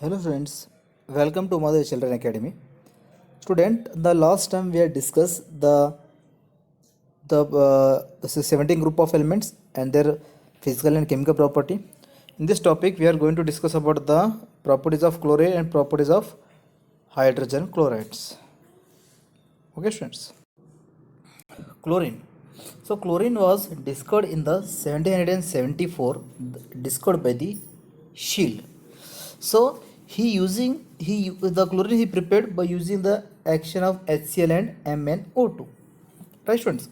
Hello friends, welcome to Mother Children Academy. Student, the last time we had discussed the 17 group of elements and their physical and chemical property. In this topic, we are going to discuss about the properties of chlorine and properties of hydrogen chlorides. Okay, students. Chlorine. So chlorine was discovered in the 1774, discovered by the Scheele. So the chlorine he prepared by using the action of HCl and MnO2. Right, students?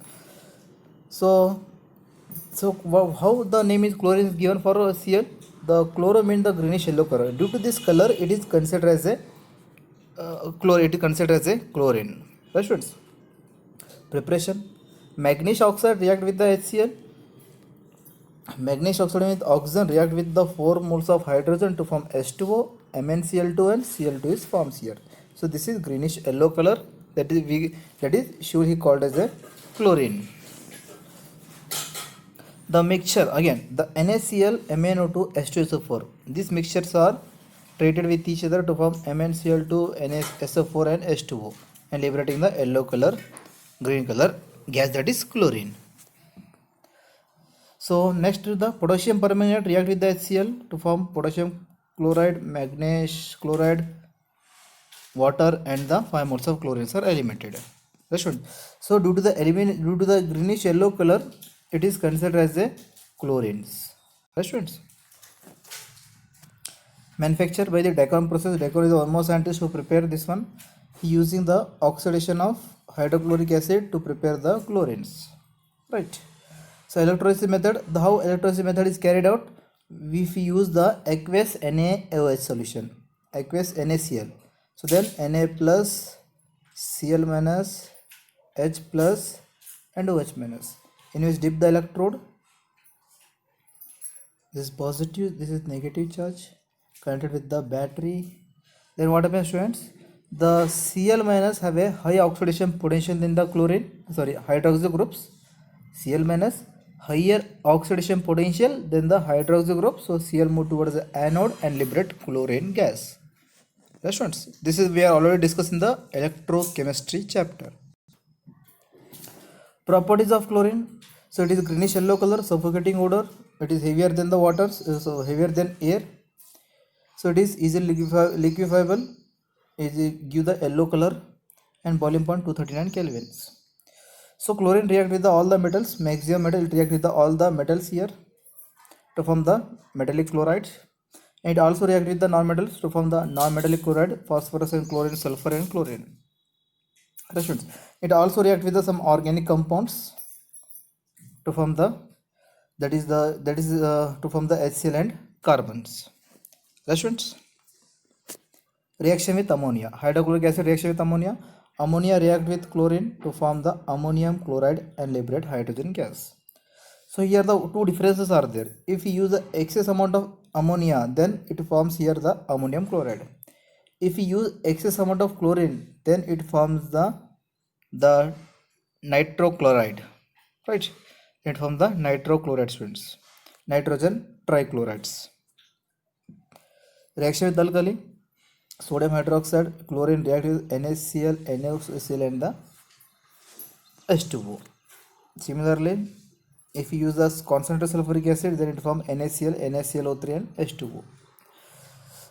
So how the name is chlorine is given for Cl? The chloro means the greenish yellow color. Due to this color, it is considered as a It is considered as a chlorine. Right, students? Preparation: magnesium oxide react with the HCl. Magnesium oxide with oxygen react with the 4 moles of hydrogen to form H2O, MnCl2 and Cl2 is forms here. So this is greenish yellow color, that is sure he called as a chlorine. The mixture again, the NaCl, MnO2, H2SO4. These mixtures are treated with each other to form MnCl2, NaSO4 and H2O and liberating the yellow color, green color gas, that is chlorine. So next is the potassium permanganate react with the HCl to form potassium chloride, manganese chloride, water, and the 5 moles of chlorines are eliminated. So due to the greenish yellow color, it is considered as a chlorines. Right, students? Manufactured by the Dacron process. Dacron is the one more scientist who prepared this one. He using the oxidation of hydrochloric acid to prepare the chlorines. Right. So electrolysis method, how electrolysis method is carried out? If we use the aqueous NaOH solution, aqueous NaCl. So then Na plus, Cl minus, H plus and OH minus. In which dip the electrode. This is positive, this is negative charge connected with the battery. Then what happens, students? The Cl minus have a high oxidation potential than the hydroxyl groups. Cl minus higher oxidation potential than the hydroxyl group, so Cl move towards the anode and liberate chlorine gas. Yes, students, this is we are already discussing the electrochemistry chapter. Properties of chlorine. So it is greenish yellow color, suffocating odor. It is heavier than the water, so heavier than air. So it is easily liquefiable. It give the yellow color and boiling point 239 kelvins. So chlorine react with all the metals, maximum metal react with all the metals here to form the metallic chloride. And it also react with the non-metals to form the non-metallic chloride, phosphorus and chlorine, sulfur and chlorine. It also react with some organic compounds to form the to form the HCl and carbons. Reaction with ammonia. Hydrochloric acid reaction with ammonia. Ammonia react with chlorine to form the ammonium chloride and liberate hydrogen gas. So here the two differences are there. If you use the excess amount of ammonia, then it forms here the ammonium chloride. If you use excess amount of chlorine, then it forms the nitrochloride. Right? It forms the nitrochloride, students. Nitrogen trichlorides. Reaction with alkali. Sodium hydroxide, chlorine react with NaCl, NaOCl and the H2O. Similarly, if you use the concentrated sulfuric acid, then it forms NaCl, NaClO3 and H2O.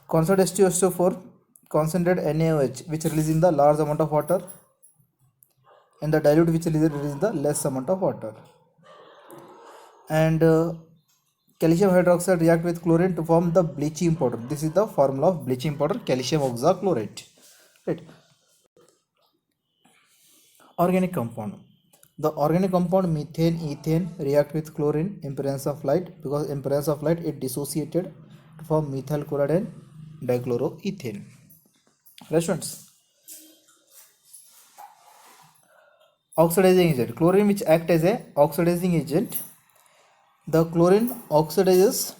Concentrated H2SO4, concentrated NaOH, which releasing the large amount of water, and the dilute which releasing the less amount of water. And calcium hydroxide react with chlorine to form the bleaching powder. This is the formula of bleaching powder, calcium oxachlorate. Right. Organic compound. The organic compound methane, ethane react with chlorine in presence of light, because in presence of light it dissociated to form methyl chloride and dichloroethane. Restaurants. Oxidizing agent. Chlorine which act as a oxidizing agent. The chlorine oxidizes.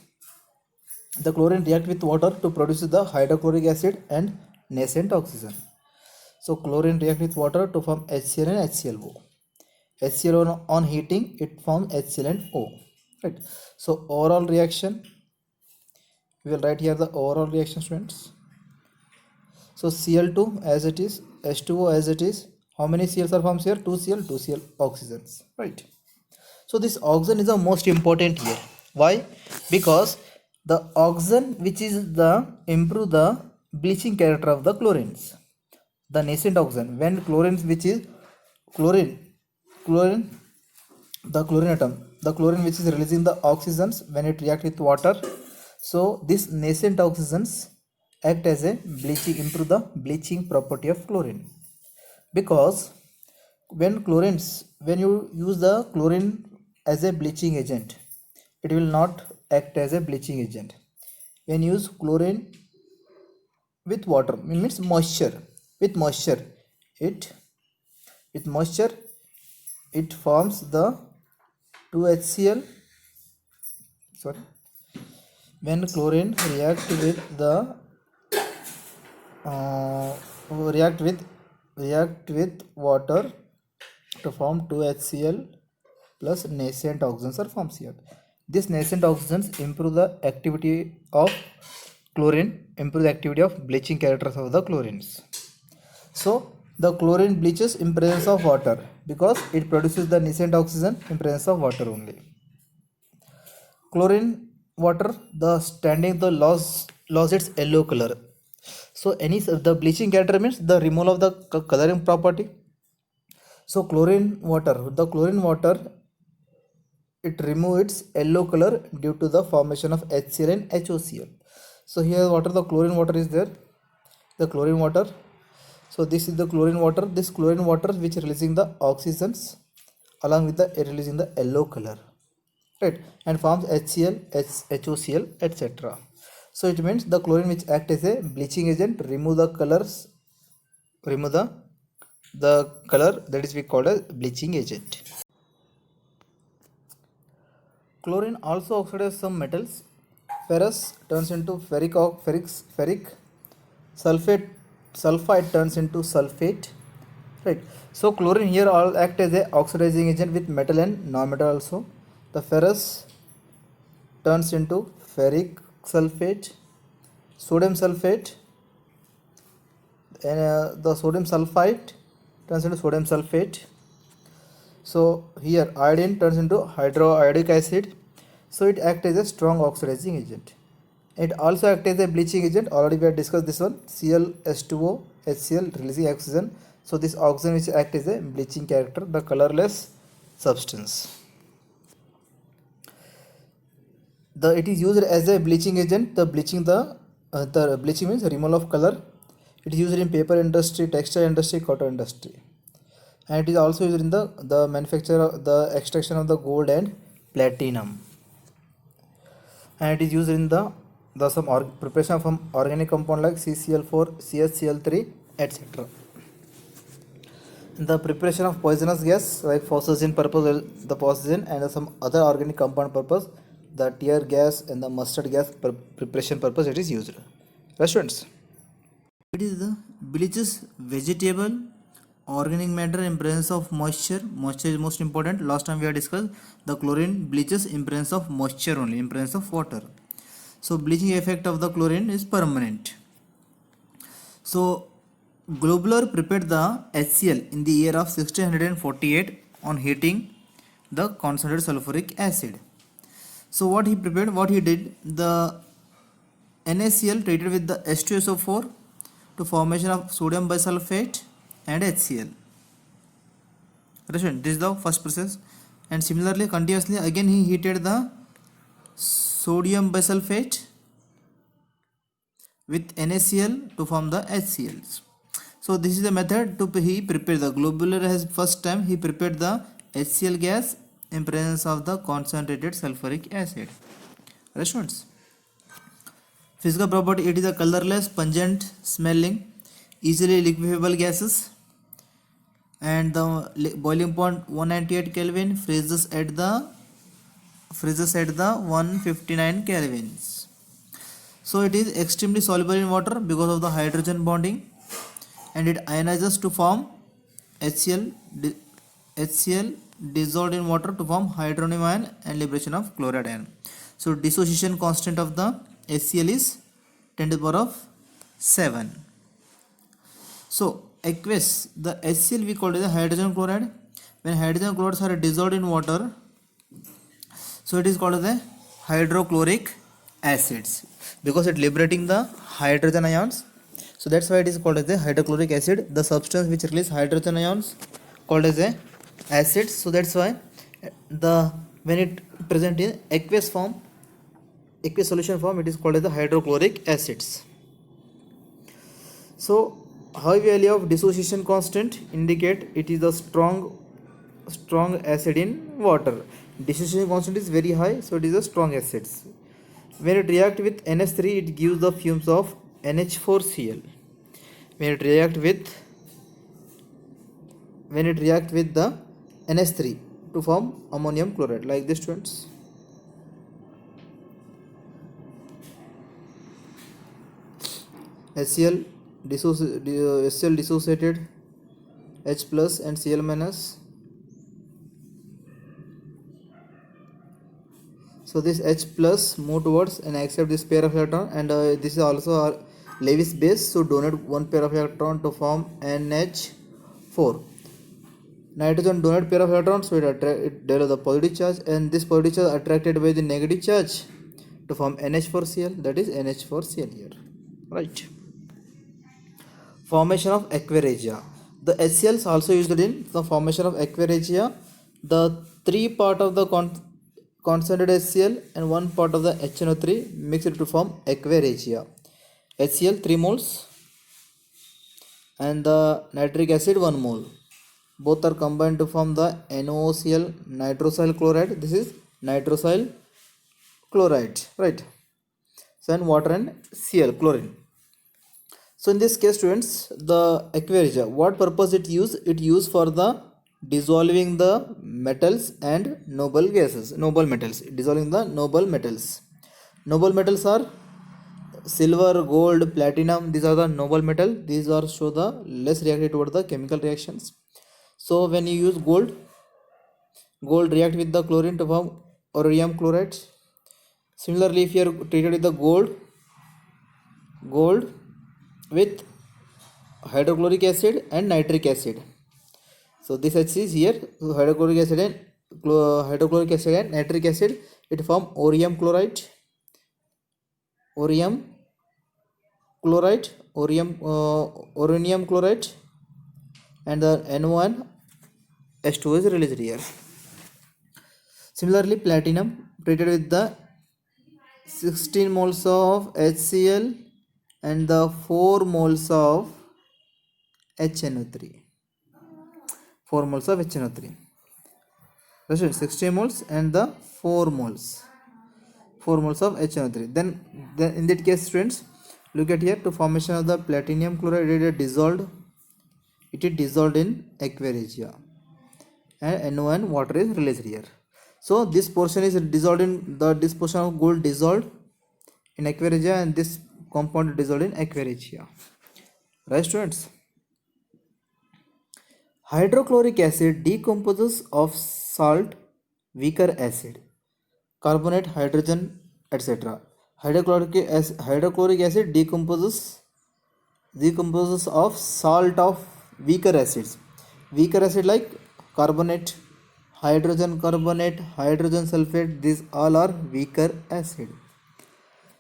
The chlorine react with water to produce the hydrochloric acid and nascent oxygen. So chlorine react with water to form HCl and HClO. HCl on heating, it forms HCl and O. Right. So overall reaction, we will write here the overall reaction, students. So Cl2 as it is, H2O as it is. How many Cls are formed here? 2Cl, 2Cl oxygens, right? So this oxygen is the most important here. Why? Because the oxygen which is the improve the bleaching character of the chlorines, the nascent oxygen. When chlorine, which is chlorine, the chlorine atom, the chlorine which is releasing the oxygens when it react with water, so this nascent oxygens act as a bleaching, improve the bleaching property of chlorine. Because when you use the chlorine as a bleaching agent, it will not act as a bleaching agent. When you use chlorine with water, means moisture, with moisture, it with moisture it forms the 2HCl. Sorry, when chlorine react with the uh, react with water to form 2HCl plus nascent oxygens are formed here. This nascent oxygens improve the activity of chlorine, improve the activity of bleaching characters of the chlorines. So the chlorine bleaches in presence of water because it produces the nascent oxygen in presence of water only. Chlorine water, the standing the loss its yellow color. So any the bleaching character means the removal of the coloring property. So the chlorine water, it remove its yellow color due to the formation of HCl and HOCl. So here water, the chlorine water is there, the chlorine water. So this is the chlorine water. This chlorine water which releasing the oxygens along with the releasing the yellow color, right, and forms HCl, HOCl, etc. So it means the chlorine which act as a bleaching agent, remove the colors, remove the color, that is we call as bleaching agent. Chlorine also oxidizes some metals. Ferrous turns into ferric. Sulfite turns into sulfate. Right. So chlorine here all act as a oxidizing agent with metal and non-metal also. The ferrous turns into ferric sulfate, sodium sulfate, and the sodium sulfite turns into sodium sulfate. So here iodine turns into hydroiodic acid. So it acts as a strong oxidizing agent. It also acts as a bleaching agent. Already we have discussed this one. Cl, H2O, HCl releasing oxygen. So this oxygen which acts as a bleaching character, the colorless substance. It is used as a bleaching agent. The bleaching means removal of color. It is used in paper industry, textile industry, cotton industry, and it is also used in the manufacture of the extraction of the gold and platinum, and it is used in the preparation from organic compound like CCl4, CHCl3, etc. In the preparation of poisonous gas like phosphogen purpose, the phosphogen, and some other organic compound purpose, the tear gas and the mustard gas preparation purpose it is used. Students, it is the bleaches vegetable organic matter in presence of moisture. Moisture is most important. Last time we have discussed the chlorine bleaches in presence of moisture only, in presence of water. So bleaching effect of the chlorine is permanent. So Globler prepared the HCl in the year of 1648 on heating the concentrated sulfuric acid. So what he prepared, what he did, the NaCl treated with the H2SO4 to formation of sodium bisulfate and HCl. This is the first process, and similarly continuously again he heated the sodium bisulfate with NaCl to form the HCl. So this is the method to he prepared the globular has first time he prepared the HCl gas in presence of the concentrated sulfuric acid. Students, physical property, it is a colorless, pungent smelling, easily liquefiable gases, and the boiling point 198 Kelvin, freezes at the 159 Kelvins. So it is extremely soluble in water because of the hydrogen bonding, and it ionizes to form HCl dissolved in water to form hydronium ion and liberation of chloride ion. So dissociation constant of the HCl is 10 to the power of 7. So aqueous, the HCl we call it the hydrogen chloride. When hydrogen chlorides are dissolved in water, so it is called as the hydrochloric acids because it liberating the hydrogen ions. So that's why it is called as the hydrochloric acid. The substance which release hydrogen ions called as a acid. So that's why the when it present in aqueous form, aqueous solution form, it is called as the hydrochloric acids. So high value of dissociation constant indicate it is a strong acid in water. Dissociation constant is very high, so it is a strong acids. When it react with NH3, it gives the fumes of NH4Cl. When it react with the NH3 to form ammonium chloride, like this, students. HCl dissociated H plus and Cl minus. So this H plus move towards and accept this pair of electron, and this is also our Lewis base, so donate one pair of electron to form NH4. Nitrogen donate pair of electrons, so it develops the positive charge, and this positive charge attracted by the negative charge to form NH4Cl, that is NH4Cl here, right? Formation of aquaregia. The HCl is also used in the formation of aquaregia. The three part of the concentrated HCl and one part of the HNO3 mixed to form aquaregia. HCl 3 moles and the nitric acid 1 mole. Both are combined to form the NaOCl, nitrosyl chloride. This is nitrosyl chloride, right? So and water and Cl, chlorine. So in this case, students, the aquaregia, what purpose it use? It use for the dissolving the metals and noble gases, noble metals, dissolving the noble metals. Noble metals are silver, gold, platinum. These are the noble metal. These are show the less reactive toward the chemical reactions. So when you use gold react with the chlorine to form auronium chloride. Similarly, if you are treated with the gold with hydrochloric acid and nitric acid. So this H is here, hydrochloric acid and nitric acid, it form auronium chloride, auronium chloride, and the N1 H2 is released here. Similarly, platinum treated with the 16 moles of HCl and the 4 moles of HNO3. 4 moles of HNO3. 16 moles and the 4 moles of HNO3. Then in that case, students, look at here, to formation of the platinum chloride, it is dissolved in aquaregia, and NO and water is released here. So this portion is dissolved in this portion of gold dissolved in aquaregia, and this compound dissolved in aquaregia, right, students? Hydrochloric acid decomposes of salt, weaker acid, carbonate, hydrogen, etc. Hydrochloric acid decomposes of salt of weaker acids. Weaker acid like carbonate, hydrogen carbonate, hydrogen sulfate, these all are weaker acid.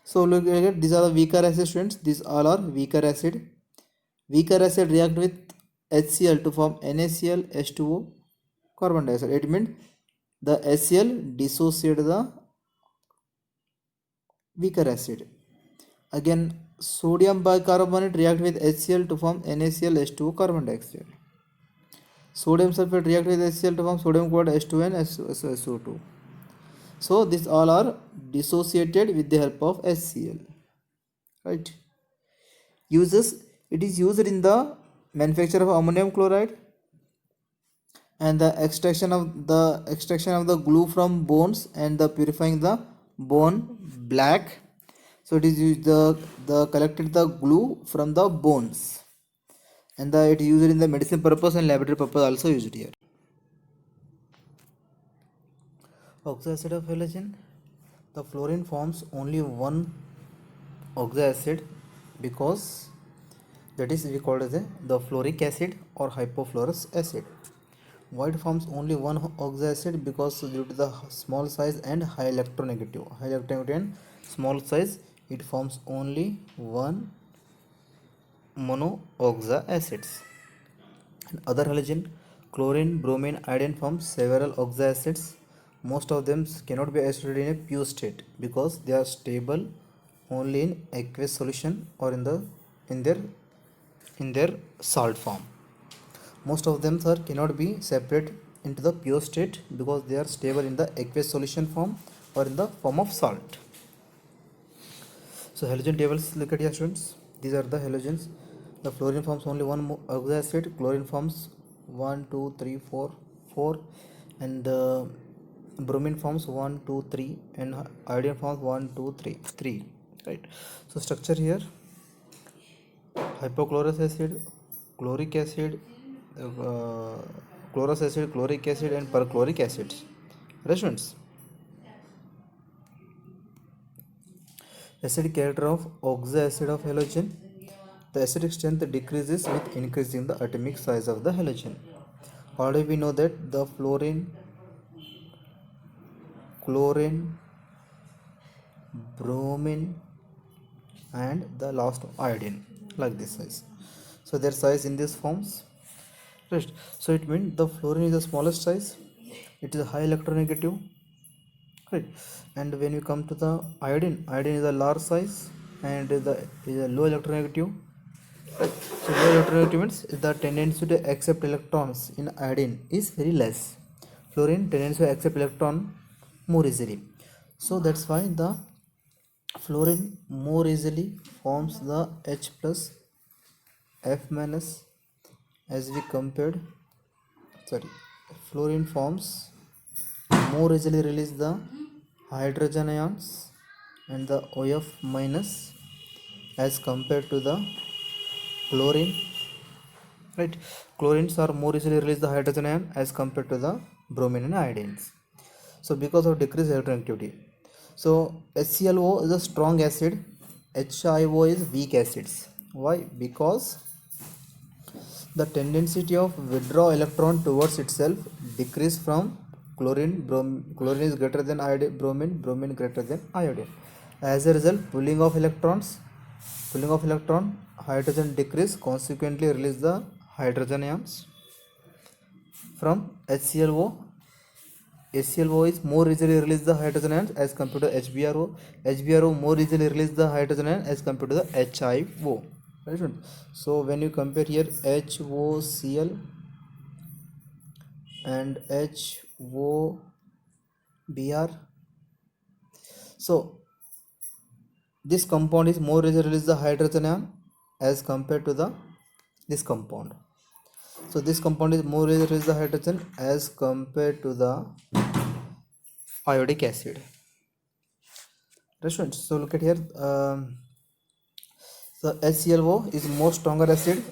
So look at these are the weaker acid, students. These all are weaker acid. Weaker acid react with HCl to form NaCl H2O carbon dioxide. It means the HCl dissociate the weaker acid. Again, sodium bicarbonate react with HCl to form NaCl H2O carbon dioxide. Sodium sulfate react with HCl to form sodium chloride H2 and SO2. So these all are dissociated with the help of HCl, right? Uses, it is used in the manufacture of ammonium chloride and the extraction of the glue from bones and the purifying the bone black. So it is used the collected the glue from the bones, and it is used in the medicine purpose and laboratory purpose also used here. Oxoacid of halogen, the fluorine forms only one oxoacid because that is we call as the fluoric acid or hypofluorous acid. Why it forms only one oxoacid? Because due to the small size and high electronegativity and small size, it forms only one monooxo acids. And other halogen, chlorine, bromine, iodine forms several oxoacids. Most of them cannot be isolated in a pure state because they are stable only in aqueous solution or in their in their salt form. Most of them sir cannot be separated into the pure state because they are stable in the aqueous solution form or in the form of salt. So halogen tables, look at here students. These are the halogens. The fluorine forms only one oxoacid, chlorine forms 1 2 3 4 4, and bromine forms 1 2 3, and iodine forms 1 2 3 3, right? So structure here: hypochlorous acid, chloric acid, uh, chlorous acid, chloric acid, and perchloric acids. Right, students? Acid character of oxoacid of halogen. The acidic strength decreases with increasing the atomic size of the halogen. Already we know that the fluorine, chlorine, bromine, and the last iodine, like this size. So their size in these forms. Right. So it means the fluorine is the smallest size. It is a high electronegative. Right. And when we come to the iodine is a large size and is a low electronegative. Right. So low electronegativity means the tendency to accept electrons in iodine is very less. Fluorine tendency to accept electron more easily. So that's why the fluorine more easily forms the H plus F minus as we compared. Sorry, fluorine forms more easily release the hydrogen ions and the OF minus as compared to the chlorine. Right, chlorines are more easily release the hydrogen ion as compared to the bromine and iodines. So because of decreased electronegativity, so HClO is a strong acid, HIO is weak acids. Why? Because the tendency of withdraw electron towards itself decrease from chlorine is greater than iodine, bromine greater than iodine. As a result, pulling of electron, hydrogen decrease, consequently release the hydrogen ions from HClO. HClO is more easily release the hydrogen ions as compared to HBRO. HBRO more easily release the hydrogen ion as compared to the HIO. Right? So when you compare here HOCl and HOBr, so this compound is more easily release the hydrogen ion as compared to the this compound. So this compound is more easily release the hydrogen as compared to the iodic acid. Right? So look at here. So HClO is more stronger acid.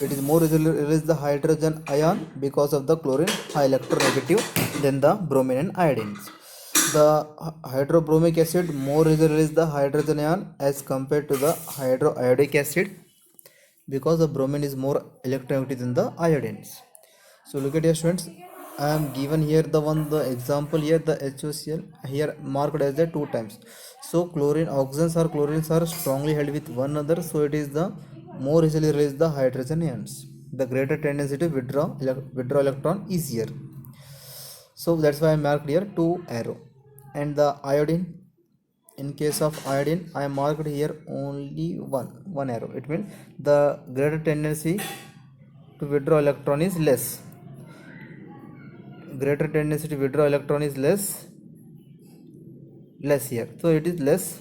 It is more easily release the hydrogen ion because of the chlorine high electronegative than the bromine and iodines. The hydrobromic acid more easily release the hydrogen ion as compared to the hydroiodic acid because the bromine is more electronegative than the iodines. So look at here students, I am given here the example here, the HOCl here marked as the 2 times. So chlorines are strongly held with one another, so it is the more easily release the hydrogen ions, the greater tendency to withdraw electron easier. So that's why I marked here 2 arrow. And the iodine, in case of iodine I marked here only one arrow. It means the greater tendency to withdraw electron is less. Greater tendency to withdraw electron is less here, so it is less.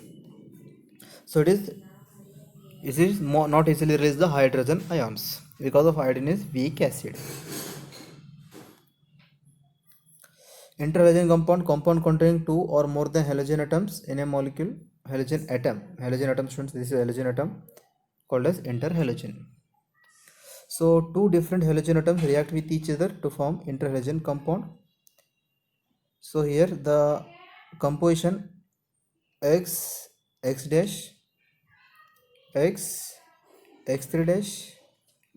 So it is more, not easily release the hydrogen ions because of iodine is weak acid. Interhalogen compound containing 2 or more than halogen atoms in a molecule. Halogen atom students, this is halogen atom called as interhalogen. So two different halogen atoms react with each other to form interhalogen compound. So here the composition X dash X x3 dash,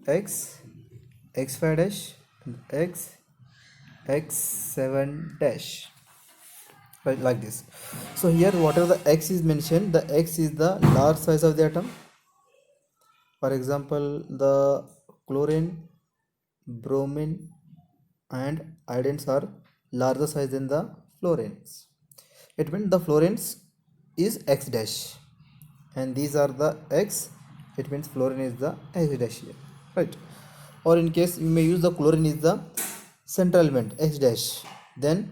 x, x5 dash, and x, x7 dash, right, like this. So here whatever the x is mentioned, the x is the large size of the atom. For example, the chlorine, bromine and iodines are larger size than the fluorines. It means the fluorines is x dash and these are the x, it means fluorine is the x dash here, right? Or in case you may use the chlorine is the central element x dash, then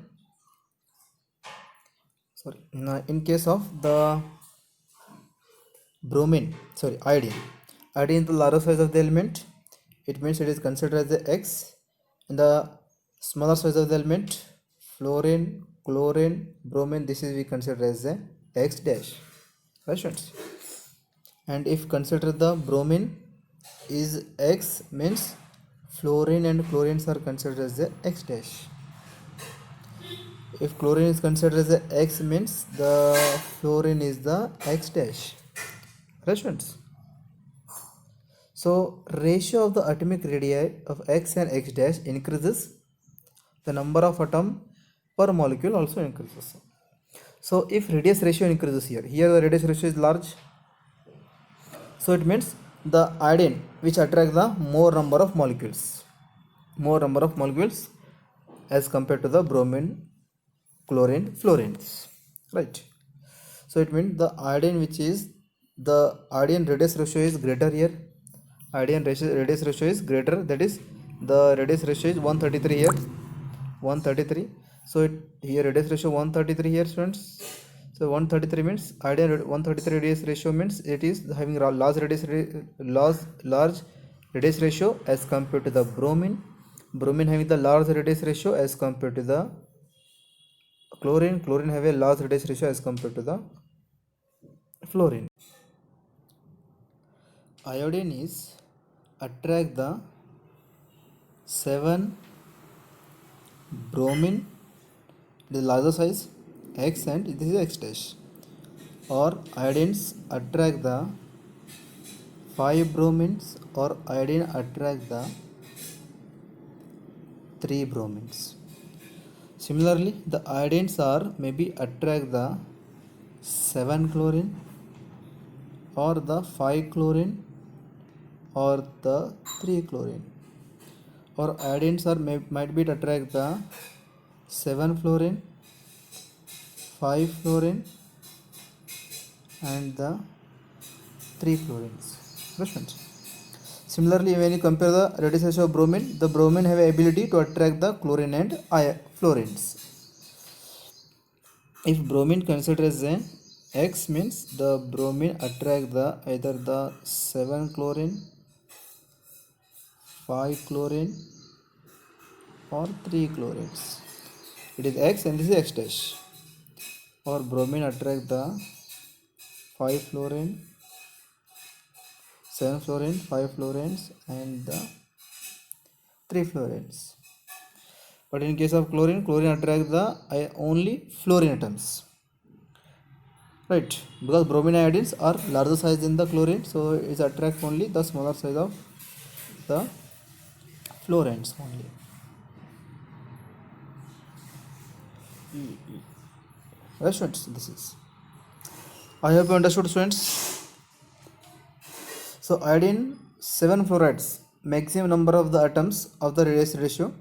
sorry, in case of the bromine, sorry, iodine is the larger size of the element, it means it is considered as the x. And the smaller size of the element fluorine, chlorine, bromine, this is we consider as the x dash, right students? And if consider the bromine is x, means fluorine and chlorines are considered as the x dash. If chlorine is considered as the x, means the fluorine is the x dash, right students? So ratio of the atomic radii of x and x dash increases, the number of atom per molecule also increases. So if radius ratio increases here the radius ratio is large, so it means the iodine which attract the more number of molecules as compared to the bromine, chlorine, fluorines, right? So it means the iodine which is the iodine radius ratio is greater here, radius ratio is greater, that is the radius ratio is 133 here, 133. So here radius ratio 133 here students. So 133 means iodine 133 radius ratio means it is having large radius ratio as compared to the bromine having the large radius ratio as compared to the chlorine have a large radius ratio as compared to the fluorine. Iodine is attract the 7 bromine, the larger size x, and this is x dash, or iodines attract the 5 bromines, or iodine attract the 3 bromines. Similarly, the iodines are maybe attract the 7 chlorine, or the 5 chlorine, or the 3 chlorine, or iodines are might be attract the 7 fluorine, 5 fluorine and the 3 fluorines. Similarly, when you compare the radius ratio of bromine, the bromine have a ability to attract the chlorine and fluorines. If bromine considered as an x, means the bromine attract the either the 7 chlorine, 5 chlorine or 3 chlorines. It is x and this is x dash. Or bromine attract the 5 fluorine, 7 fluorine, 5 fluorines and the 3 fluorines. But in case of chlorine attract the only fluorine atoms, right? Because bromine iodines are larger size than the chlorine, so it attract only the smaller size of the fluorines only. Right students, this is, I hope you understood students. So iodine 7 fluorides, maximum number of the atoms of the radius ratio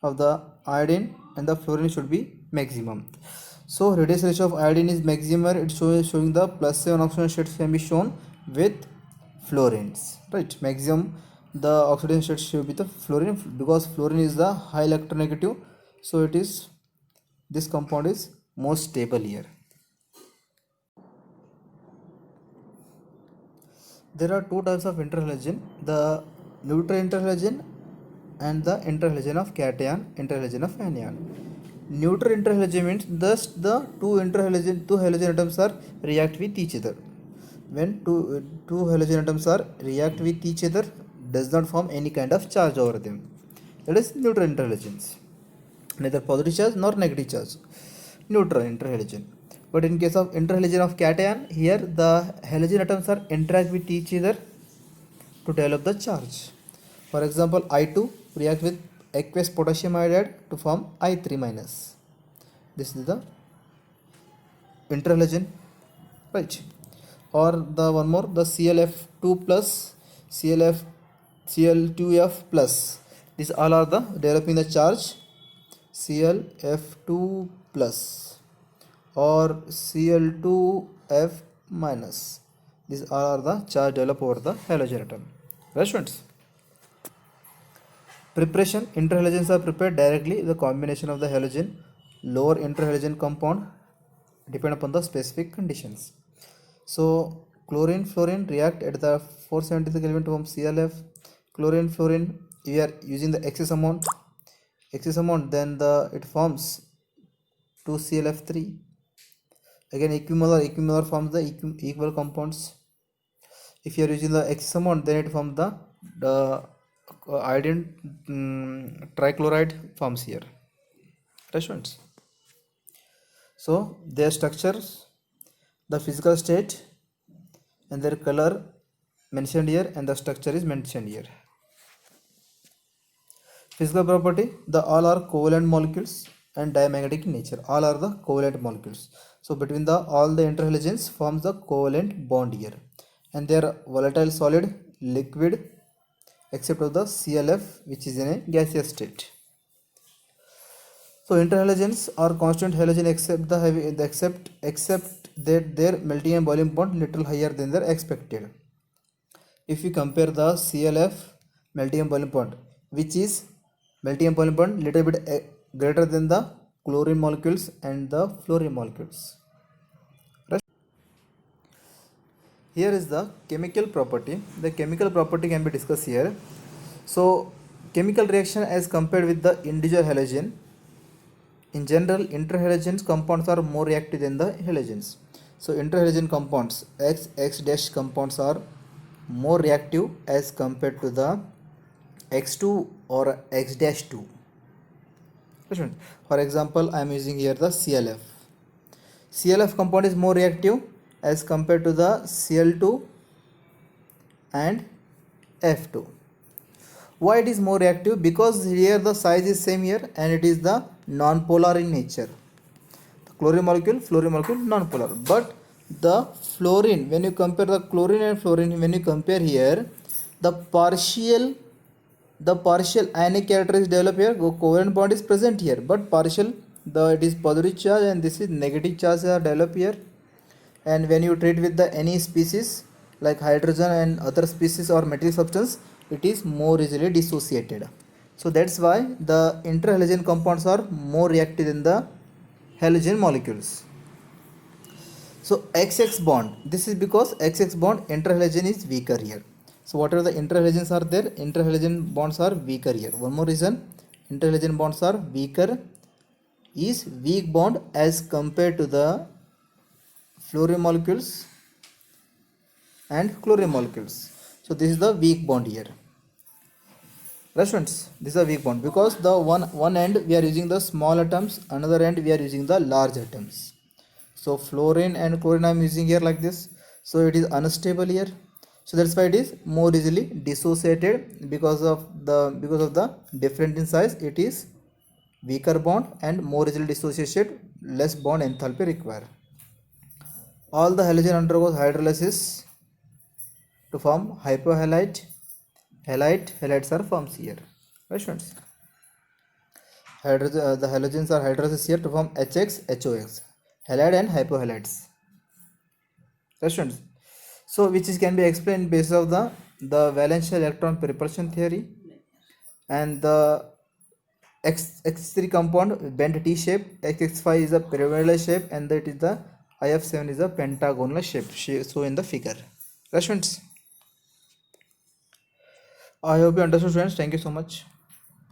of the iodine and the fluorine should be maximum. So radius ratio of iodine is maximum, it's showing the +7 oxidation states can be shown with fluorines, right? Maximum the oxidation state should be the fluorine, because fluorine is the high electronegative, so it is, this compound is most stable here. There are two types of interhalation, the neutral interhalation and the interhalation of cation, interhalation of anion. Neutral interhalation means thus the two halogen atoms are react with each other. When two halogen atoms are react with each other, does not form any kind of charge over them. That is neutral interhalogens. Neither positive charge nor negative charge. Neutral interhalation. But in case of interhalation of cation, here the halogen atoms are interact with each other to develop the charge. For example, I2 react with aqueous potassium iodide to form I3 minus. This is the interhalogen, right? Or the one more, the ClF2 plus Cl2F plus. These all are the developing the charge ClF2 plus or Cl2F minus. These all are the charge developed over the halogen atom. Right, students? Preparation. Interhalogens are prepared directly. The combination of the halogen lower interhalogen compound depend upon the specific conditions. So chlorine fluorine react at the 473 Kelvin to form ClF. Chlorine fluorine, we are using the excess amount, then it forms 2ClF3. Again equimolar forms the equal compounds. If you are using the excess amount, then it forms the iodine trichloride forms here. Right. So their structures, the physical state and their color mentioned here, and the structure is mentioned here. Physical property, the all are covalent molecules and diamagnetic in nature. All are the covalent molecules. So between the all the interhalogens forms the covalent bond here, and they are volatile solid, liquid, except of the ClF, which is in a gaseous state. So interhalogens are constant halogen except that their melting and boiling point little higher than their expected. If we compare the ClF melting and boiling point, which is melting and boiling point little bit greater than the chlorine molecules and the fluorine molecules. Right? Here is the chemical property. The chemical property can be discussed here. So chemical reaction as compared with the individual halogen. In general, interhalogens compounds are more reactive than the halogens. So interhalogen compounds, X compounds are more reactive as compared to the X2 or X-2. For example, I am using here the ClF. ClF compound is more reactive as compared to the Cl2 and F2. Why it is more reactive? Because here the size is same here and it is the non-polar in nature. The chlorine molecule, non-polar. But the fluorine, when you compare the chlorine and fluorine, when you compare here, the partial ionic characteristics develop here. Covalent bond is present here, but partial, it is positive charge and this is negative charge are developed here. And when you treat with the any species like hydrogen and other species or metallic substance, it is more easily dissociated. So that's why the interhalogen compounds are more reactive than the halogen molecules. So XX bond, this is because XX bond interhalogen is weaker here. So whatever the interhalogens are there, interhalogen bonds are weaker here. One more reason, interhalogen bonds are weaker is weak bond as compared to the fluorine molecules and chlorine molecules. So this is the weak bond here. Right, students, this is a weak bond because the one end we are using the small atoms, another end we are using the large atoms. So fluorine and chlorine I am using here like this. So it is unstable here. So that's why it is more easily dissociated because of the different in size. It is weaker bond and more easily dissociated, less bond enthalpy required. All the halogen undergoes hydrolysis to form hypohalite. Halides are formed here. Right, students? The halogens are hydrolysis here to form HX, HOX. Halide and hypohalides. Right, students? So which can be explained based of the valence electron repulsion theory, and the X3 compound bent T shape, XX5 is a pyramidal shape, and that is the IF7 is a pentagonal shape. So in the figure. Right, students? I hope you understood, friends. Thank you so much.